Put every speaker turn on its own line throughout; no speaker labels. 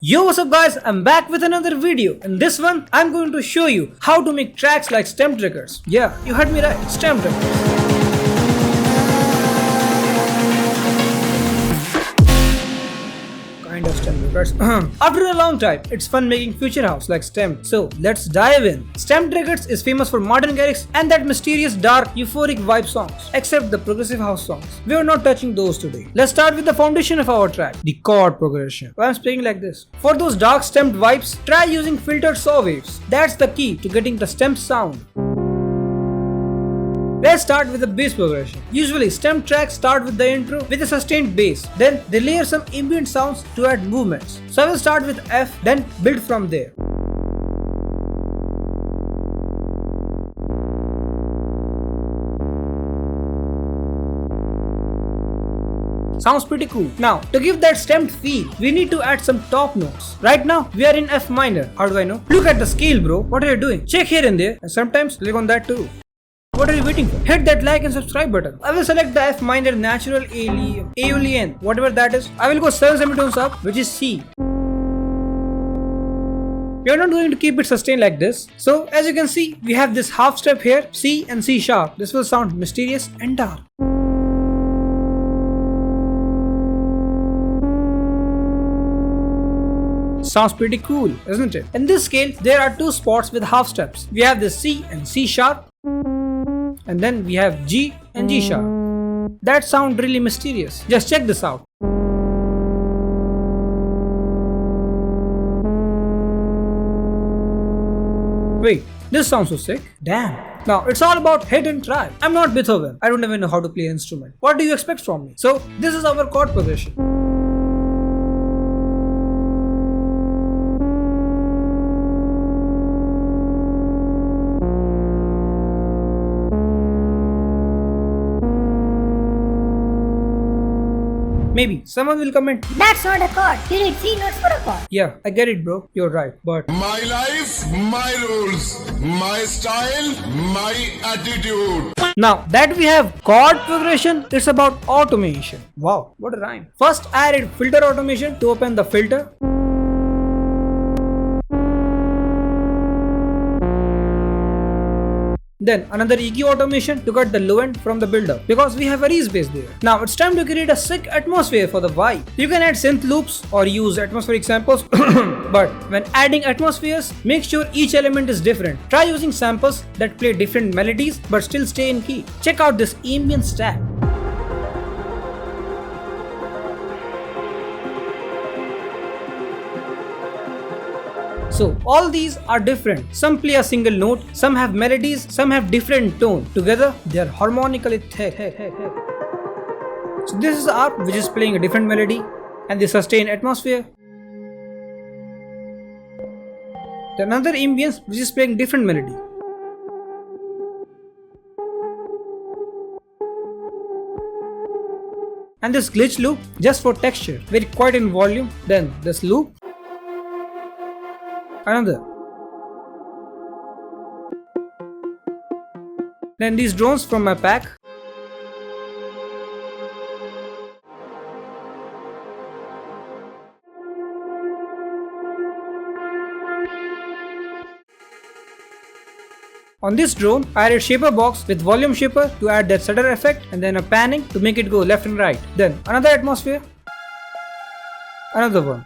Yo, what's up guys, I'm back with another video. In this one, I'm going to show you how to make tracks like stem triggers. Yeah, you heard me right, stem triggers. Kind of stem triggers. After a long time, it's fun making future house like stem. So let's dive in. Stem triggers is famous for Martin Garrix and that mysterious dark euphoric vibe songs. Except the progressive house songs. We are not touching those today. Let's start with the foundation of our track, the chord progression. I'm playing like this. For those dark stemmed vibes, try using filtered saw waves. That's the key to getting the stem sound. Let's start with the bass progression. Usually stem tracks start with the intro with a sustained bass. Then they layer some ambient sounds to add movements. So I will start with F, then build from there. Sounds pretty cool. Now, to give that stemmed feel, we need to add some top notes. Right now, we are in F minor. How do I know? Look at the scale, bro. What are you doing? Check here and there, and sometimes click on that too. What are you waiting for? Hit that like and subscribe button. I will select the F minor natural Aeolian, whatever that is. I will go 7 semitones up, which is C. We are not going to keep it sustained like this. So, as you can see, we have this half step here, C and C sharp. This will sound mysterious and dark. Sounds pretty cool, isn't it? In this scale, there are two spots with half steps. We have the C and C sharp. And then we have G and G sharp. That sounds really mysterious. Just check this out. Wait, this sounds so sick. Damn. Now, it's all about hit and try. I'm not Beethoven. I don't even know how to play an instrument. What do you expect from me? So, this is our chord progression. Maybe someone will comment,
that's not a chord, you need 3 notes for a chord.
Yeah, I get it bro, you're right, but
my life, my rules, my style, my attitude.
Now that we have chord progression, it's about automation. Wow, what a rhyme. First I added filter automation to open the filter. Then another EQ automation to cut the low end from the build-up because we have a re-space there. Now it's time to create a sick atmosphere for the vibe. You can add synth loops or use atmospheric samples but when adding atmospheres, make sure each element is different. Try using samples that play different melodies but still stay in key. Check out this ambient stack. So all these are different. Some play a single note, some have melodies, some have different tone. Together they are harmonically thick. So this is the ARP which is playing a different melody and the sustained atmosphere. Then another ambience which is playing different melody. And this glitch loop just for texture, very quiet in volume. Then this loop. Another. Then these drones from my pack. On this drone, I added shaper box with volume shaper to add that stutter effect and then a panning to make it go left and right. Then another atmosphere. Another one.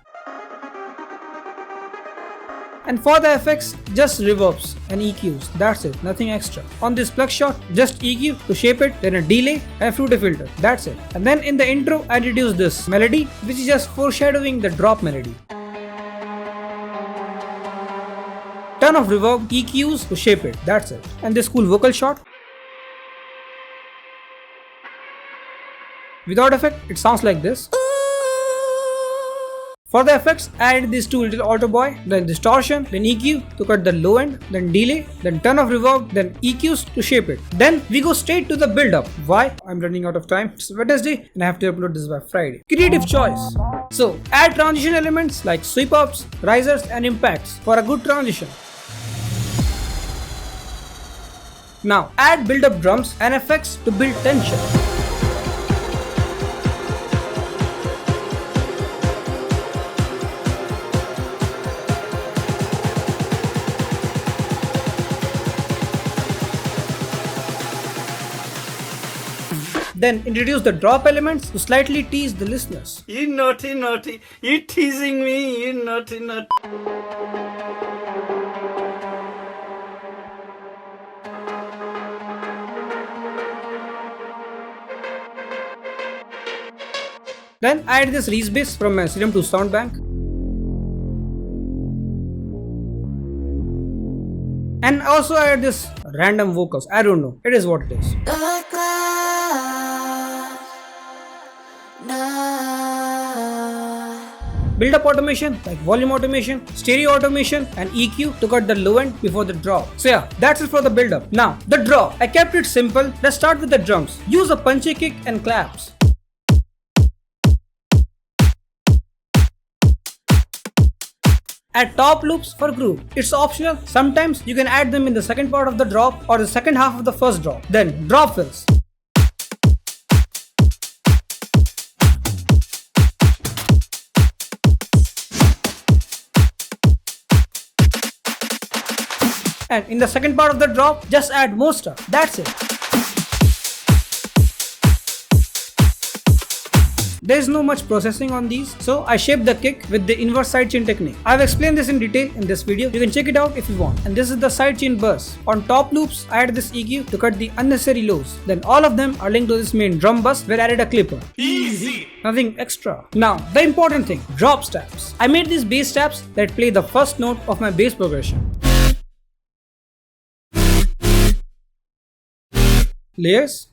And for the effects, just reverbs and EQs, that's it, nothing extra. On this plug shot, just EQ to shape it, then a delay and a fruity filter, that's it. And then in the intro, I introduced this melody, which is just foreshadowing the drop melody. Ton of reverb, EQs to shape it, that's it. And this cool vocal shot. Without effect, it sounds like this. For the effects, I added these two little auto boy, then distortion, then EQ to cut the low end, then delay, then ton of reverb, then EQs to shape it. Then we go straight to the build up. Why? I'm running out of time. It's Wednesday and I have to upload this by Friday. Creative choice. So add transition elements like sweep ups, risers and impacts for a good transition. Now add build up drums and effects to build tension. Then introduce the drop elements to slightly tease the listeners.
You naughty, naughty. You teasing me, you naughty, naughty.
Then I add this Reese bass from my Serum 2 sound bank. And also I add this random vocals. I don't know. It is what it is. Build up automation like volume automation, stereo automation and EQ to cut the low end before the drop. So yeah, that's it for the build up. Now the drop. I kept it simple. Let's start with the drums. Use a punchy kick and claps. Add top loops for groove. It's optional. Sometimes you can add them in the second part of the drop or the second half of the first drop. Then drop fills. And in the second part of the drop, just add more stuff. That's it. There is no much processing on these, so I shaped the kick with the inverse sidechain technique. I have explained this in detail in this video. You can check it out if you want. And this is the sidechain bus. On top loops, I added this EQ to cut the unnecessary lows. Then all of them are linked to this main drum bus where I added a clipper.
Easy.
Nothing extra. Now, the important thing, drop stabs. I made these bass stabs that play the first note of my bass progression. Layers.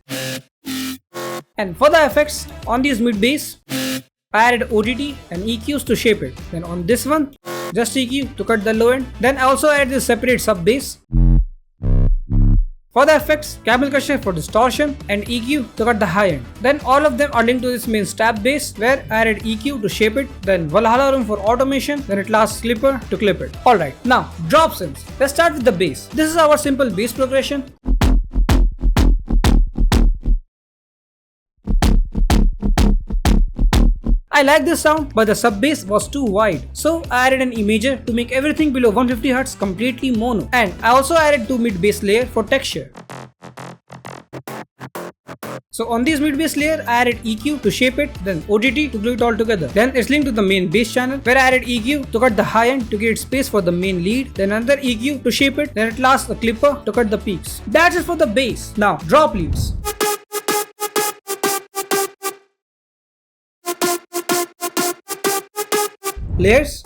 And for the effects, on these mid bass, I added OTT and EQs to shape it. Then on this one, just EQ to cut the low end. Then I also added this separate sub bass. For the effects, camel crusher for distortion and EQ to cut the high end. Then all of them are linked to this main stab bass where I added EQ to shape it. Then Vluarr room for automation. Then at last clipper to clip it. Alright, now drop synths. Let's start with the bass. This is our simple bass progression. I like this sound, but the sub bass was too wide, so I added an imager to make everything below 150Hz completely mono. And I also added 2 mid bass layer for texture. So on this mid bass layer, I added EQ to shape it, then OTT to glue it all together. Then it's linked to the main bass channel where I added EQ to cut the high end to create space for the main lead, then another EQ to shape it, then at last the clipper to cut the peaks. That's it for the bass. Now drop leads. Layers.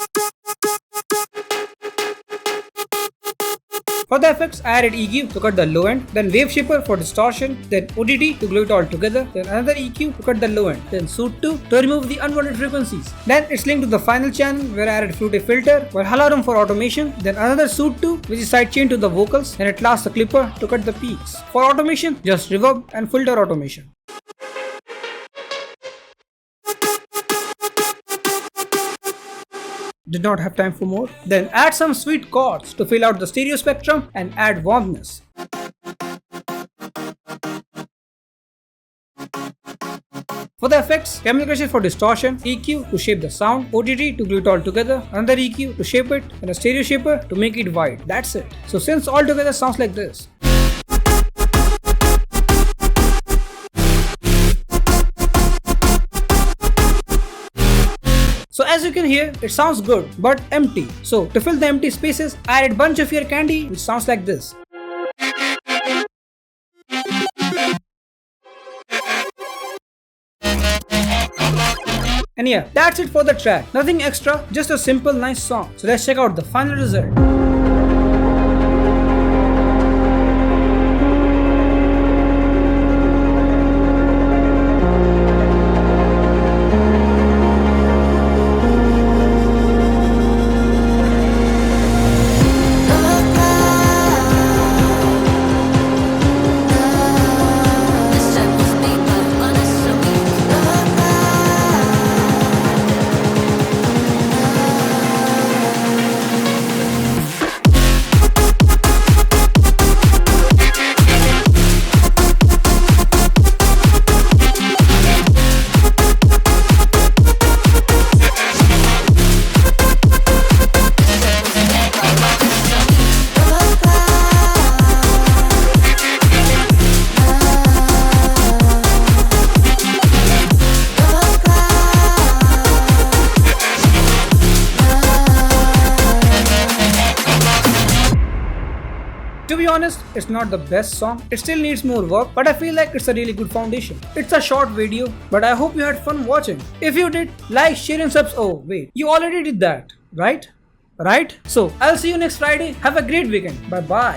For the effects, I added EQ to cut the low end, then wave shaper for distortion, then OTT to glue it all together, then another EQ to cut the low end, then Suit 2 to remove the unwanted frequencies. Then it's linked to the final channel where I added flute filter, Vluarr room for automation, then another Suit 2 which is sidechain to the vocals, and at last the clipper to cut the peaks. For automation, just reverb and filter automation. Did not have time for more? Then add some sweet chords to fill out the stereo spectrum and add warmness. For the effects, camel crusher for distortion, EQ to shape the sound, OTT to glue it all together, another EQ to shape it, and a stereo shaper to make it wide. That's it. So synths all together sounds like this. So as you can hear, it sounds good, but empty. So to fill the empty spaces, I added bunch of ear candy, which sounds like this. And yeah, that's it for the track. Nothing extra, just a simple nice song. So let's check out the final result. To be honest, it's not the best song. It still needs more work, but I feel like it's a really good foundation. It's a short video, but I hope you had fun watching. If you did, like, share and subscribe. Oh wait, you already did that, right? So I'll see you next Friday. Have a great weekend. Bye bye.